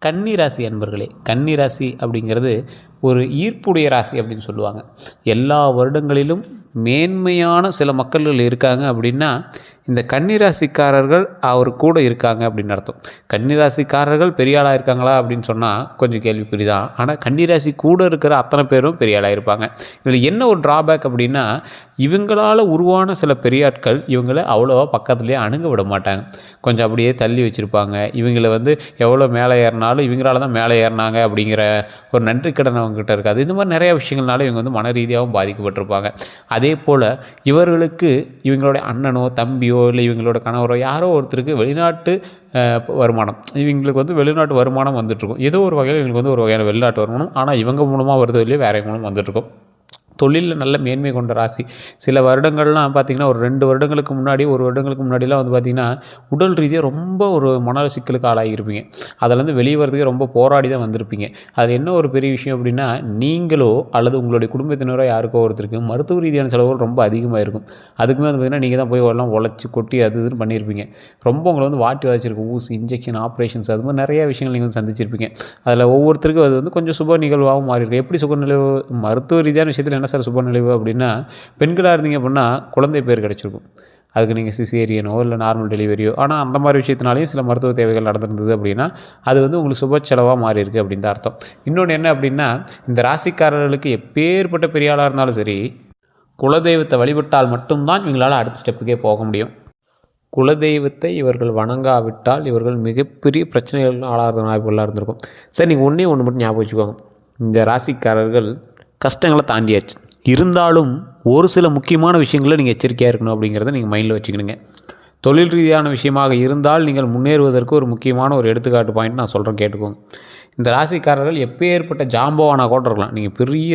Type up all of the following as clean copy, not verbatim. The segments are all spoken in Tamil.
கன்னி ராசி அன்பர்களே, கன்னி ராசி அப்படிங்கிறது ஒரு ஈர்ப்புடைய ராசி அப்படின்னு சொல்லுவாங்க. எல்லா வருடங்களிலும் மேன்மையான சில மக்கள்கள் இருக்காங்க அப்படின்னா, இந்த கன்னி ராசிக்காரர்கள் அவர் கூட இருக்காங்க அப்படின்னு அர்த்தம். கன்னி ராசிக்காரர்கள் பெரிய ஆளாக இருக்காங்களா அப்படின்னு சொன்னால் கொஞ்சம் கேள்விக்குறி தான். ஆனால் கன்னி ராசி கூட இருக்கிற அத்தனை பேரும் பெரிய ஆளாக இருப்பாங்க. இதில் என்ன ஒரு ட்ராபேக் அப்படின்னா, இவங்களால் உருவான சில பெரிய ஆட்கள் இவங்கள அவ்வளோவா பக்கத்துலேயே அணுக விட மாட்டாங்க. கொஞ்சம் அப்படியே தள்ளி வச்சுருப்பாங்க. இவங்கள எவ்வளோ மேலே ஏறினாலும் இவங்களால தான் மேலே ஏறினாங்க அப்படிங்கிற ஒரு நன்றி கடன் அவங்ககிட்ட இருக்காது. இந்த மாதிரி நிறைய விஷயங்கள்னால இவங்க மன ரீதியாகவும் பாதிக்கப்பட்டிருப்பாங்க. அதே போல் இவர்களுக்கு இவங்களுடைய அண்ணனோ தம்பியோ இல்லை இவங்களோட கணவரோ யாரோ ஒருத்தருக்கு வெளிநாட்டு வருமானம், இவங்களுக்கு வெளிநாட்டு வருமானம் வந்துட்டுருக்கும். ஏதோ ஒரு வகையில் இவங்களுக்கு ஒரு வகையான வெளிநாட்டு வருமானம், ஆனால் இவங்க மூலமாக வருதோ இல்லையோ வேறு மூலம் வந்துட்டுருக்கும். தொழிலில் நல்ல மேன்மை கொண்ட ராசி. சில வருடங்கள்லாம் பார்த்திங்கன்னா ஒரு 2 வருடங்களுக்கு முன்னாடி, 1 வருடங்களுக்கு முன்னாடிலாம் பார்த்திங்கன்னா உடல் ரீதியாக ரொம்ப ஒரு மன சிக்கலுக்கு ஆளாகியிருப்பீங்க. அதிலேருந்து வெளியே வரதுக்கே ரொம்ப போராடி தான் வந்திருப்பீங்க. அதில் என்ன ஒரு பெரிய விஷயம் அப்படின்னா, நீங்களோ அல்லது உங்களுடைய குடும்பத்தினரோ யாருக்கோ ஒருத்தருக்கு மருத்துவ ரீதியான செலவுகள் ரொம்ப அதிகமாக இருக்கும். அதுக்குமே பார்த்திங்கன்னா நீங்கள் தான் போய் எல்லாம் உழைச்சி கொட்டி அது இதுன்னு பண்ணியிருப்பீங்க. ரொம்ப உங்களை வாட்டி வச்சிருக்கும் ஊசி, இன்ஜெக்ஷன், ஆப்ரேஷன்ஸ் அது மாதிரி நிறைய விஷயங்கள் நீங்கள் சந்திச்சிருப்பீங்க. அதில் ஒவ்வொருத்தருக்கும் அது கொஞ்சம் சுப நிகழ்வாகவும் மாறி இருக்கும். எப்படி சுப நிகழ்வு மருத்துவ ரீதியான விஷயத்தில் என்ன சார் சுப நிகழ்வு அப்படின்னா, பெண்களாக இருந்தீங்க அப்படின்னா குழந்தை பேர் கிடச்சிருக்கும். அதுக்கு நீங்கள் சிசேரியனோ இல்லை நார்மல் டெலிவரியோ, ஆனால் அந்த மாதிரி விஷயத்தினாலையும் சில மருத்துவ தேவைகள் நடந்திருந்தது அப்படின்னா அது உங்களுக்கு சுப செலவாக மாறி இருக்குது அப்படின்னு தான் அர்த்தம். இன்னொன்று என்ன அப்படின்னா, இந்த ராசிக்காரர்களுக்கு எப்பேற்பட்ட பெரிய ஆளாக இருந்தாலும் சரி, குலதெய்வத்தை வழிபட்டால் மட்டும்தான் இவங்களால் அடுத்த ஸ்டெப்புக்கே போக முடியும். குலதெய்வத்தை இவர்கள் வணங்காவிட்டால் இவர்கள் மிகப்பெரிய பிரச்சனைகள் ஆளாகிற வாய்ப்புகளாக இருந்திருக்கும். சரி, நீங்கள் ஒன்று மட்டும் ஞாபகம் வச்சுக்கோங்க. இந்த ராசிக்காரர்கள் கஷ்டங்களை தாண்டியாச்சு. இருந்தாலும் ஒரு சில முக்கியமான விஷயங்களில் நீங்கள் எச்சரிக்கையாக இருக்கணும் அப்படிங்கிறத நீங்கள் மைண்டில் வச்சுக்கணுங்க. தொழில் ரீதியான விஷயமாக இருந்தால் நீங்கள் முன்னேறுவதற்கு ஒரு முக்கியமான ஒரு எடுத்துக்காட்டு பாயிண்ட் நான் சொல்கிறேன், கேட்டுக்கோங்க. இந்த ராசிக்காரர்கள் எப்பேற்பட்ட ஜாம்பவானாக கூட இருக்கலாம். நீங்கள் பெரிய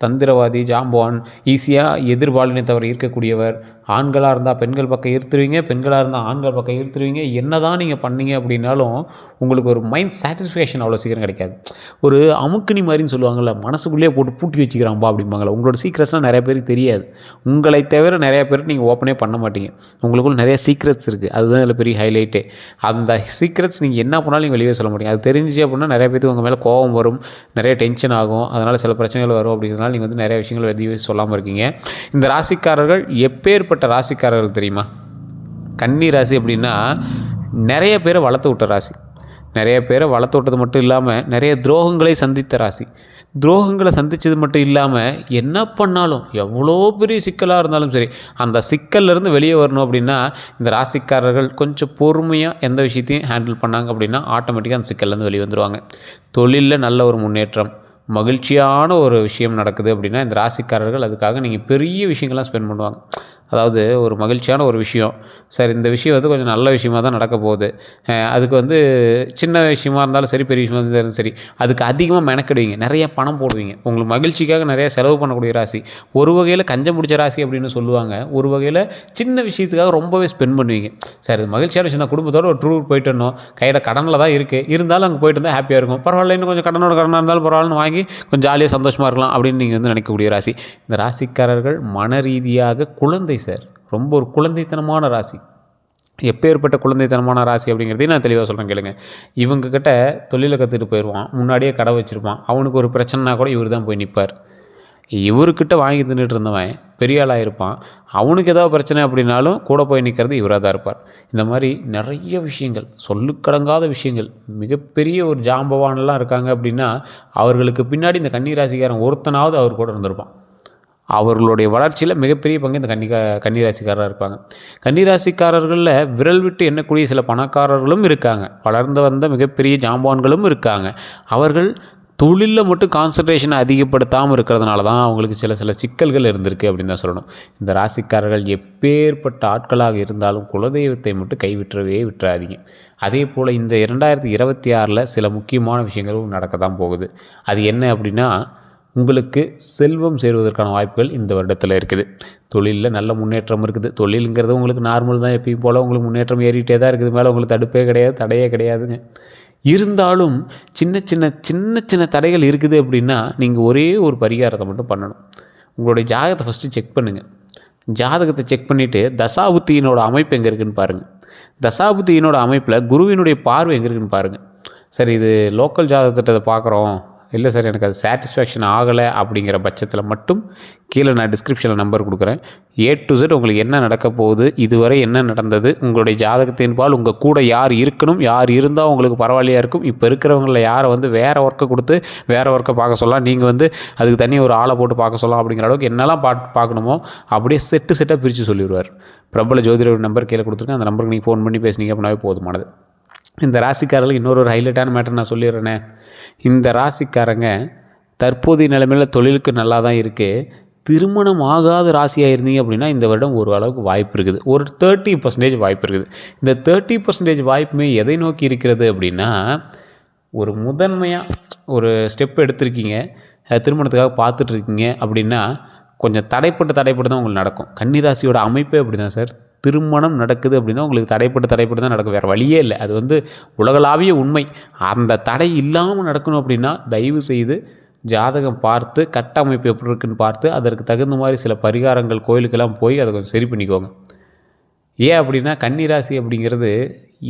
தந்திரவாதி, ஜாம்பவான், ஈஸியாக எதிர்பாலினத்தவர் ஈர்க்கக்கூடியவர், ஆண்களாக இருந்தால் பெண்கள் பக்கம் ஈர்த்துருவீங்க, பெண்களாக இருந்தால் ஆண்கள் பக்கம் ஈர்த்துருவீங்க. என்ன தான் நீங்கள் பண்ணீங்க அப்படின்னாலும் உங்களுக்கு ஒரு மைண்ட் சாட்டிஸ்ஃபேக்ஷன் அவ்வளோ சீக்கிரம் கிடைக்காது. ஒரு அமுக்குனி மாதிரின்னு சொல்லுவாங்கள்ல, மனசுக்குள்ளேயே போட்டு பூட்டி வச்சுக்கிறான்பா அப்படிம்பாங்களா. உங்களோட சீக்ரெட்ஸ்லாம் நிறைய பேருக்கு தெரியாது. உங்களை தவிர நிறைய பேருக்கு நீங்கள் ஓப்பனே பண்ண மாட்டீங்க. உங்களுக்குள்ள நிறைய சீக்ரெட்ஸ் இருக்குது. அதுதான் இதில் பெரிய ஹைலைட்டே. அந்த சீக்ரெட்ஸ் நீங்கள் என்ன பண்ணாலும் நீங்கள் வெளியே சொல்ல முடியும். அது தெரிஞ்சு அப்படின்னா நிறைய பேருக்கு உங்கள் மேலே கோபம் வரும், நிறைய டென்ஷன் ஆகும், அதனால் சில பிரச்சனைகள் வரும். அப்படிங்கிறதுனால நீங்கள் நிறைய விஷயங்கள் வெளியே சொல்லாமல் இருக்கீங்க. இந்த ராசிக்காரர்கள் எப்பேற்பட்ட ராசிக்காரர்கள் தெரியுமா? கன்னி ராசி அப்படின்னா நிறைய பேரை வளர்த்து விட்ட ராசி. நிறைய பேரை வளர்த்து விட்டது மட்டும் இல்லாமல் நிறைய துரோகங்களை சந்தித்த ராசி. துரோகங்களை சந்தித்தது மட்டும் இல்லாமல் என்ன பண்ணாலும் எவ்வளோ பெரிய சிக்கலாக இருந்தாலும் சரி, அந்த சிக்கல்லேருந்து வெளியே வரணும் அப்படின்னா இந்த ராசிக்காரர்கள் கொஞ்சம் பொறுமையாக எந்த விஷயத்தையும் ஹேண்டில் பண்ணாங்க அப்படின்னா ஆட்டோமேட்டிக்காக அந்த சிக்கல்லேருந்து வெளியே வந்துடுவாங்க. தொழிலில் நல்ல ஒரு முன்னேற்றம், மகிழ்ச்சியான ஒரு விஷயம் நடக்குது அப்படின்னா இந்த ராசிக்காரர்கள் அதுக்காக நீங்கள் பெரிய விஷயங்கள்லாம் ஸ்பெண்ட் பண்ணுவாங்க. அதாவது ஒரு மகிழ்ச்சியான ஒரு விஷயம், சார் இந்த விஷயம் கொஞ்சம் நல்ல விஷயமாக தான் நடக்க போகுது, அதுக்கு சின்ன விஷயமா இருந்தாலும் சரி, பெரிய விஷயமா இருந்தாலும் சரி, அதுக்கு அதிகமாக மெனக்கிடுவீங்க, நிறைய பணம் போடுவீங்க. உங்களுக்கு மகிழ்ச்சிக்காக நிறைய செலவு பண்ணக்கூடிய ராசி. ஒரு வகையில் கஞ்சம் பிடிச்ச ராசி அப்படின்னு சொல்லுவாங்க, ஒரு வகையில் சின்ன விஷயத்துக்காக ரொம்பவே ஸ்பெண்ட் பண்ணுவீங்க. சார் இது மகிழ்ச்சியான விஷயம் தான், குடும்பத்தோடு ஒரு டூர் போயிட்டு இருந்தோம், கையில் கடனில் தான் இருக்குது, இருந்தாலும் அங்கே போயிட்டு இருந்தால் ஹாப்பியாக இருக்கும், பரவாயில்ல இன்னும் கொஞ்சம் கடனாக இருந்தாலும் பரவாயில்லன்னு வாங்கி கொஞ்சம் ஜாலியாக சந்தோஷமாக இருக்கலாம் அப்படின்னு நீங்கள் நினைக்கக்கூடிய ராசி. இந்த ராசிக்காரர்கள் மன ரீதியாக குழந்தை சார், ரொம்ப ஒரு குழந்தைத்தனமான ராசி. எப்பேற்பட்ட குழந்தைத்தனமான ராசி அப்படிங்கிறதையும் நான் தெளிவாக சொல்கிறேன், கேளுங்க. இவங்கக்கிட்ட தொழிலை கற்றுட்டு போயிடுவான், முன்னாடியே கடை வச்சுருப்பான், அவனுக்கு ஒரு பிரச்சனைனா கூட இவர் தான் போய் நிற்பார். இவர்கிட்ட வாங்கி தின்னுட்டு இருந்தவன் பெரிய ஆளாக இருப்பான், அவனுக்கு ஏதாவது பிரச்சனை அப்படின்னாலும் கூட போய் நிற்கிறது இவராக தான் இருப்பார். இந்த மாதிரி நிறைய விஷயங்கள், சொல்லுக்கடங்காத விஷயங்கள், மிகப்பெரிய ஒரு ஜாம்பவானெல்லாம் இருக்காங்க அப்படின்னா அவர்களுக்கு பின்னாடி இந்த கன்னி ராசிக்காரன் ஒருத்தனாவது அவர் கூட இருந்திருப்பான். அவர்களுடைய வளர்ச்சியில் மிகப்பெரிய பங்கு இந்த கன்னிராசிக்காரராக இருப்பாங்க. கன்னிராசிக்காரர்களில் விரல் விட்டு எண்ணக்கூடிய சில பணக்காரர்களும் இருக்காங்க, வளர்ந்து வந்த மிகப்பெரிய ஜாம்பான்களும் இருக்காங்க. அவர்கள் தொழிலில் மட்டும் கான்சன்ட்ரேஷனை அதிகப்படுத்தாமல் இருக்கிறதுனால தான் அவங்களுக்கு சில சிக்கல்கள் இருந்திருக்கு அப்படின்னு தான் சொல்லணும். இந்த ராசிக்காரர்கள் எப்பேற்பட்ட ஆட்களாக இருந்தாலும் குலதெய்வத்தை மட்டும் விட்டுறாதீங்க. அதே போல் இந்த 2026 சில முக்கியமான விஷயங்களும் நடக்க தான் போகுது. அது என்ன அப்படின்னா, உங்களுக்கு செல்வம் சேருவதற்கான வாய்ப்புகள் இந்த வருடத்தில் இருக்குது. தொழிலில் நல்ல முன்னேற்றம் இருக்குது. தொழிலுங்கிறது உங்களுக்கு நார்மல் தான், எப்பயும் போல் உங்களுக்கு முன்னேற்றம் ஏறிட்டே தான் இருக்குது. மேலே உங்களுக்கு தடுப்பே கிடையாது, தடையே கிடையாதுங்க. இருந்தாலும் சின்ன சின்ன தடைகள் இருக்குது அப்படின்னா நீங்கள் ஒரே ஒரு பரிகாரத்தை மட்டும் பண்ணணும். உங்களுடைய ஜாதகத்தை ஃபஸ்ட்டு செக் பண்ணுங்கள். ஜாதகத்தை செக் பண்ணிவிட்டு தசாபுத்தியினோட அமைப்பு எங்கே இருக்குதுன்னு பாருங்கள். தசாபுத்தியினோட அமைப்பில் குருவினுடைய பார்வை எங்கே இருக்குதுன்னு பாருங்கள். சார் இது லோக்கல் ஜாதகத்திட்ட பார்க்குறோம், இல்லை சார் எனக்கு அது சாட்டிஸ்ஃபேக்ஷன் ஆகலை அப்படிங்கிற பட்சத்தில் மட்டும் கீழே நான் டிஸ்கிரிப்ஷனில் நம்பர் கொடுக்குறேன். A to Z உங்களுக்கு என்ன நடக்க போகுது, இதுவரை என்ன நடந்தது, உங்களுடைய ஜாதகத்தின்பால் உங்கள் கூட யார் இருக்கணும், யார் இருந்தால் உங்களுக்கு பரவாயில்லையா இருக்கும், இப்போ இருக்கிறவங்கள யாரை வந்து வேறு ஒர்க்கை கொடுத்து வேறு ஒர்க்கை பார்க்க சொல்லலாம், நீங்கள் வந்து அதுக்கு தனியாக ஒரு ஆளை போட்டு பார்க்க சொல்லலாம் அப்படிங்கிற அளவுக்கு என்னெல்லாம் பார்க்கணுமோ அப்படியே செட்டாக பிரித்து சொல்லிடுவார். பிரபல ஜோதிடர் நம்பர் கீழே கொடுத்துருக்கேன். அந்த நம்பருக்கு நீங்கள் ஃபோன் பண்ணி பேசுனீங்க அப்படின்னாவே போதுமானது. இந்த ராசிக்காரர்களுக்கு இன்னொரு ஹைலைட்டான மேட்டர் நான் சொல்லிடுறேனே. இந்த ராசிக்காரங்க தற்போதைய நிலைமையில் தொழிலுக்கு நல்லா தான் இருக்குது. திருமணம் ஆகாத ராசியாக இருந்தீங்க அப்படின்னா இந்த வருடம் ஒரு அளவுக்கு வாய்ப்பு இருக்குது. ஒரு 30% வாய்ப்பு இருக்குது. இந்த 30% வாய்ப்புமே எதை நோக்கி இருக்கிறது அப்படின்னா, ஒரு முதன்மையாக ஒரு ஸ்டெப் எடுத்திருக்கீங்க, திருமணத்துக்காக பார்த்துட்ருக்கீங்க அப்படின்னா கொஞ்சம் தடைப்பட்டு தான் உங்களுக்கு நடக்கும். கன்னிராசியோட அமைப்பே அப்படி தான் சார். திருமணம் நடக்குது அப்படின்னா உங்களுக்கு தடைப்பட்டு தான் நடக்கும். வேறு வழியே இல்லை. அது வந்து உலகளாவிய உண்மை. அந்த தடை இல்லாமல் நடக்கணும் அப்படின்னா தயவு செய்து ஜாதகம் பார்த்து கட்டமைப்பு எப்படி இருக்குன்னு பார்த்து அதற்கு தகுந்த மாதிரி சில பரிகாரங்கள் கோயிலுக்கெல்லாம் போய் அதை கொஞ்சம் சரி பண்ணிக்கோங்க. ஏன் அப்படின்னா கன்னிராசி அப்படிங்கிறது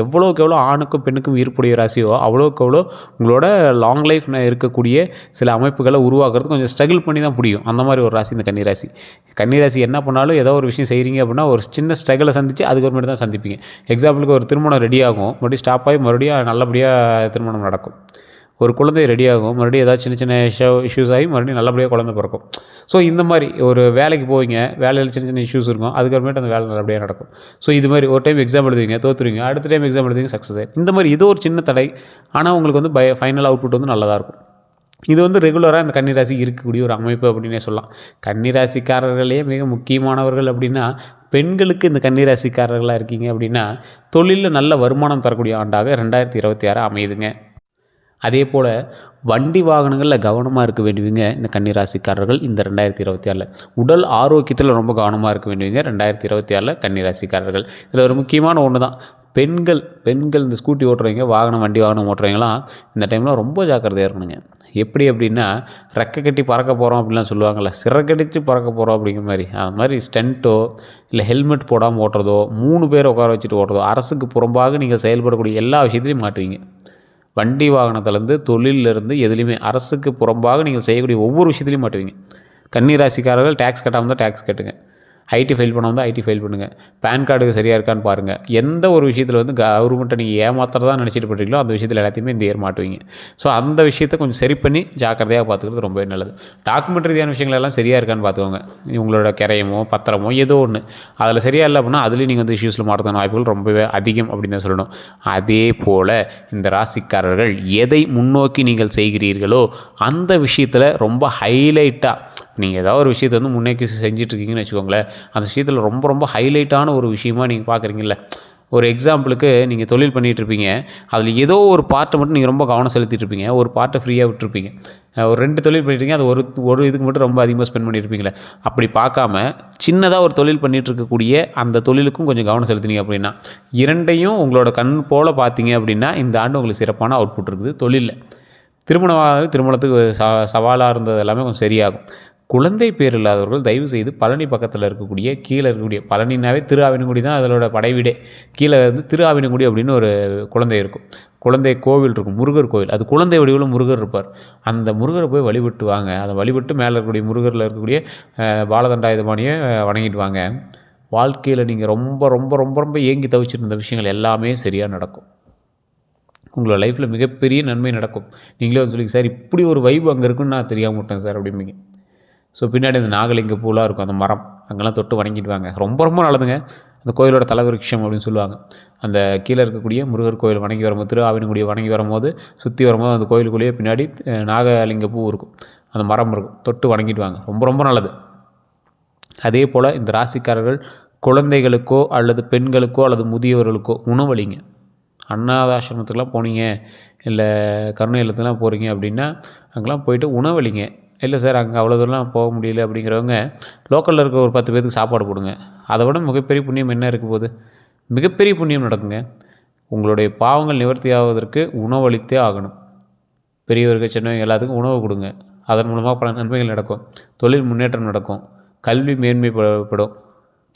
எவ்வளோக்கு எவ்வளோ ஆணுக்கும் பெண்ணுக்கும் ஈர்ப்புடைய ராசியோ அவ்வளோக்கு எவ்வளோ உங்களோட லாங் லைஃப் இருக்கக்கூடிய சில அமைப்புகளை உருவாக்குறது கொஞ்சம் ஸ்ட்ரகிள் பண்ணி தான் முடியும். அந்த மாதிரி ஒரு ராசி இந்த கன்னிராசி. கன்னிராசி என்ன பண்ணாலும் ஏதோ ஒரு விஷயம் செய்கிறீங்க அப்படின்னா ஒரு சின்ன ஸ்ட்ரகிளை சந்தித்து அதுக்கப்புறமேட்டு தான் சந்திப்பீங்க. எக்ஸாம்பிளுக்கு ஒரு திருமணம் ரெடி ஆகும், மறுபடியும் ஸ்டாப் ஆகி மறுபடியும் நல்லபடியாக திருமணம் நடக்கும். ஒரு குழந்தை ரெடி ஆகும், மறுபடியும் ஏதாவது சின்ன இஷ்யூஸ் ஆகி மறுபடியும் நல்லபடியாக குழந்தை பிறக்கும். ஸோ இந்த மாதிரி ஒரு வேலைக்கு போவீங்க, வேலையில் சின்ன இஷ்யூஸ் இருக்கும், அதுக்கப்புறமேட்டு அந்த வேலை நல்லபடியாக நடக்கும். ஸோ இது மாதிரி ஒரு டைம் எக்ஸாம் எழுதுவீங்க, தோற்றுருவீங்க, அடுத்த டைம் எக்ஸாம் எழுதுவீங்க, சக்ஸஸ் ஆகும். இந்த மாதிரி இது ஒரு சின்ன தடை, ஆனால் உங்களுக்கு வந்து ஃபைனல் அவுட்புட் வந்து நல்லதாக இருக்கும். இது வந்து ரெகுலராக இந்த கன்னிராசி இருக்கக்கூடிய ஒரு அமைப்பு அப்படின்னே சொல்லலாம். கன்னிராசிக்காரர்களே மிக முக்கியமானவர்கள் அப்படின்னா பெண்களுக்கு இந்த கன்னிராசிக்காரர்களாக இருக்கீங்க அப்படின்னா தொழிலில் நல்ல வருமானம் தரக்கூடிய ஆண்டாக 2026 அமையுதுங்க. அதே போல் வண்டி வாகனங்களில் கவனமாக இருக்க வேண்டியவங்க இந்த கன்னிராசிக்காரர்கள் இந்த 2026. உடல் ஆரோக்கியத்தில் ரொம்ப கவனமாக இருக்க வேண்டியவங்க 2026 கன்னிராசிக்காரர்கள். இதில் ஒரு முக்கியமான ஒன்று தான் பெண்கள் இந்த ஸ்கூட்டி ஓட்டுறவங்க, வண்டி வாகனம் ஓட்டுறவங்களாம் இந்த டைமில் ரொம்ப ஜாக்கிரதையாக இருக்கணுங்க. எப்படி அப்படின்னா ரெக்கை கட்டி பறக்க போகிறோம் அப்படின்லாம் சொல்லுவாங்கள்ல, சிறகடித்து பறக்க போகிறோம் அப்படிங்கிற மாதிரி. அது மாதிரி ஸ்டண்ட்டோ இல்லை ஹெல்மெட் போடாமல் ஓட்டுறதோ, 3 பேர் உட்கார வச்சுட்டு ஓட்டுறதோ, அரசுக்கு புறம்பாக நீங்கள் செயல்படக்கூடிய எல்லா விஷயத்துலையும் மாட்டுவீங்க. வண்டி வாகனத்துலேருந்து தொழிலிருந்து எதுலேயுமே அரசுக்கு புறம்பாக நீங்கள் செய்யக்கூடிய ஒவ்வொரு விஷயத்துலையும் மாட்டுவீங்க. கன்னிராசிக்காரர்கள் டேக்ஸ் கட்டாமல் தான் டேக்ஸ் கட்டுங்க, ஐடி ஃபைல் பண்ணாமல் தான் ஐடி ஃபைல் பண்ணுங்கள், பேன் கார்டுக்கு சரியாக இருக்கான்னு பாருங்கள். எந்த ஒரு விஷயத்தில் வந்து கவர்மெண்ட்டை நீங்கள் ஏமாத்திரதான் நினச்சிட்டு போட்டீங்களோ அந்த விஷயத்தில் எல்லாத்தையுமே இந்த இயர் மாட்டுவீங்க. ஸோ அந்த விஷயத்தை கொஞ்சம் சரி பண்ணி ஜாக்கிரதையாக பார்த்துக்கிறது ரொம்பவே நல்லது. டாக்குமெண்ட் ரீதியான விஷயங்கள் எல்லாம் சரியாக இருக்கான்னு பார்த்துக்கோங்க. உங்களோட கிரையமோ பத்திரமோ ஏதோ ஒன்று அதில் சரியாக இல்லை அப்படின்னா அதுலேயும் நீங்கள் வந்து இஷ்யூஸில் மாட்டுறதுக்கான வாய்ப்புகள் ரொம்பவே அதிகம் அப்படின்னு தான் சொல்லணும். அதே போல் இந்த ராசிக்காரர்கள் எதை முன்னோக்கி நீங்கள் செய்கிறீர்களோ அந்த விஷயத்தில் ரொம்ப ஹைலைட்டாக நீங்கள் ஏதாவது ஒரு விஷயத்தை வந்து முன்னேக்கி செஞ்சிட்ருக்கீங்கன்னு வச்சுக்கோங்களேன், அந்த விஷயத்தில் ரொம்ப ஹைலைட்டான ஒரு விஷயமாக நீங்கள் பார்க்குறீங்கள. ஒரு எக்ஸாம்பிளுக்கு நீங்கள் தொழில் பண்ணிகிட்ருப்பீங்க, அதில் ஏதோ ஒரு பார்ட்டை மட்டும் நீங்கள் ரொம்ப கவனம் செலுத்திட்டுருப்பீங்க, ஒரு பார்ட்டை ஃப்ரீயாக விட்டுருப்பீங்க. ஒரு 2 தொழில் பண்ணிட்டுருக்கீங்க, அது ஒரு இதுக்கு மட்டும் ரொம்ப அதிகமாக ஸ்பெண்ட் பண்ணியிருப்பீங்களே. அப்படி பார்க்காம சின்னதாக ஒரு தொழில் பண்ணிகிட்ருக்கக்கூடிய அந்த தொழிலுக்கும் கொஞ்சம் கவனம் செலுத்தினீங்க அப்படின்னா 2ஐயும் உங்களோட கண் போல் பார்த்தீங்க அப்படின்னா இந்த ஆண்டு உங்களுக்கு சிறப்பான அவுட்புட் இருக்குது தொழிலில். திருமணத்துக்கு சவாலாக இருந்தது எல்லாமே கொஞ்சம் சரியாகும். குழந்தை பேர் இல்லாதவர்கள் தயவு செய்து பழனி பக்கத்தில் இருக்கக்கூடிய கீழே இருக்கக்கூடிய பழனினாவே திரு ஆவினங்குடி தான் அதோட படைவீடே. கீழே வந்து திரு ஆவினங்குடி அப்படின்னு ஒரு குழந்தை இருக்கும், குழந்தை கோவில் இருக்கும், முருகர் கோவில். அது குழந்தை வடிவில் முருகர் இருப்பார். அந்த முருகரை போய் வழிபட்டு வாங்க. அதை வழிபட்டு மேலே இருக்கக்கூடிய முருகரில் இருக்கக்கூடிய பாலதண்டாயுதபாணியை வணங்கிட்டு வாங்க. வாழ்க்கையில் நீங்கள் ரொம்ப ஏங்கி தவிச்சிட்டு இருந்த விஷயங்கள் எல்லாமே சரியாக நடக்கும். உங்களோட லைஃப்பில் மிகப்பெரிய நன்மை நடக்கும். நீங்களே வந்து சொல்லிங்க, சார் இப்படி ஒரு வைப் அங்கே இருக்குன்னு நான் தெரியாமல் விட்டேன் சார் அப்படிம்பிங்க. ஸோ பின்னாடி அந்த நாகலிங்க பூலாம் இருக்கும், அந்த மரம், அங்கெல்லாம் தொட்டு வணங்கிட்டு வாங்க. ரொம்ப நல்லதுங்க. அந்த கோயிலோட தலைவிருட்சம் அப்படின்னு சொல்லுவாங்க. அந்த கீழே இருக்கக்கூடிய முருகர் கோயில் வணங்கி வரும்போது, திரு ஆவினங்குடியை வணங்கி வரும்போது, சுற்றி வரும்போது அந்த கோயிலுக்குள்ளேயே பின்னாடி நாகலிங்க பூ இருக்கும், அந்த மரம் இருக்கும், தொட்டு வணங்கிட்டு வாங்க. ரொம்ப நல்லது. அதே போல் இந்த ராசிக்காரர்கள் குழந்தைகளுக்கோ அல்லது பெண்களுக்கோ அல்லது முதியவர்களுக்கோ உணவளிங்க. அன்னாதாசிரமத்துக்கெலாம் போனீங்க, இல்லை கருணை இல்லத்துலாம் போகிறீங்க அப்படின்னா அங்கெல்லாம் போயிட்டு உணவளிங்க. இல்லை சார் அங்கே அவ்வளோ தூரம்லாம் போக முடியல அப்படிங்கிறவங்க லோக்கலில் இருக்க ஒரு 10 பேருக்கு சாப்பாடு போடுங்க. அதை விட மிகப்பெரிய புண்ணியம் என்ன இருக்க போகுது? மிகப்பெரிய புண்ணியம் நடக்குங்க. உங்களுடைய பாவங்கள் நிவர்த்தி ஆவதற்கு உணவளித்தே ஆகணும். பெரியவர்கள் சின்னவங்க எல்லாத்துக்கும் உணவு கொடுங்க. அதன் மூலமாக பல நன்மைகள் நடக்கும், தொழில் முன்னேற்றம் நடக்கும், கல்வி மேன்மைப்படும்,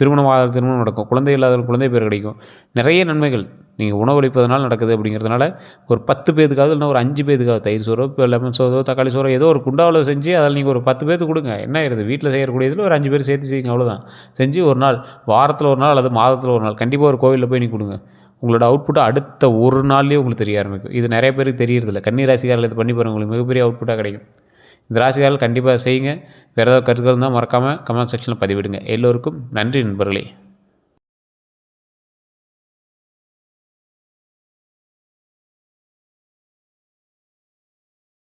திருமணம் நடக்கும், குழந்தை இல்லாதவங்களுக்கு குழந்தை பேர் கிடைக்கும், நிறைய நன்மைகள் நீங்கள் உணவளிப்பதனால் நடக்குது. அப்படிங்கிறதுனால ஒரு 10 பேத்துக்காவது இல்லைனா ஒரு 5 பேத்துக்காவது தயிர் சோறோ, இப்போ லெமன் சோறோ, தக்காளி சோறோ ஏதோ ஒரு குண்டாவில் செஞ்சு அதில் நீங்கள் ஒரு 10 பேத்துக்கு கொடுங்க. என்ன ஆயிருது, வீட்டில் செய்யக்கூடியதில் ஒரு 5 பேர் சேர்த்து செய்யுங்க, அவ்வளோதான். செஞ்சு ஒரு நாள், வாரத்தில் ஒரு நாள் அல்லது மாதத்தில் ஒரு நாள் கண்டிப்பாக ஒரு கோவிலில் போய் நீங்கள் கொடுங்க. உங்களோட அவுட்புட்டை அடுத்த ஒரு நாள்லேயே உங்களுக்கு தெரிய ஆரம்பிக்கும். இது நிறைய பேருக்கு தெரியறதில்ல. கன்னி ராசிக்காரர்கள் இது பண்ணி பாருங்கள், உங்களுக்கு மிகப்பெரிய அவுட்புட்டாக கிடைக்கும். இந்த ராசிக்காரர்கள் கண்டிப்பாக செய்யுங்க. வேறு ஏதாவது கருத்துக்கள் இருந்தால் மறக்காமல் கமெண்ட் செக்ஷனில் பதிவிடுங்க. எல்லோருக்கும் நன்றி நண்பர்களே.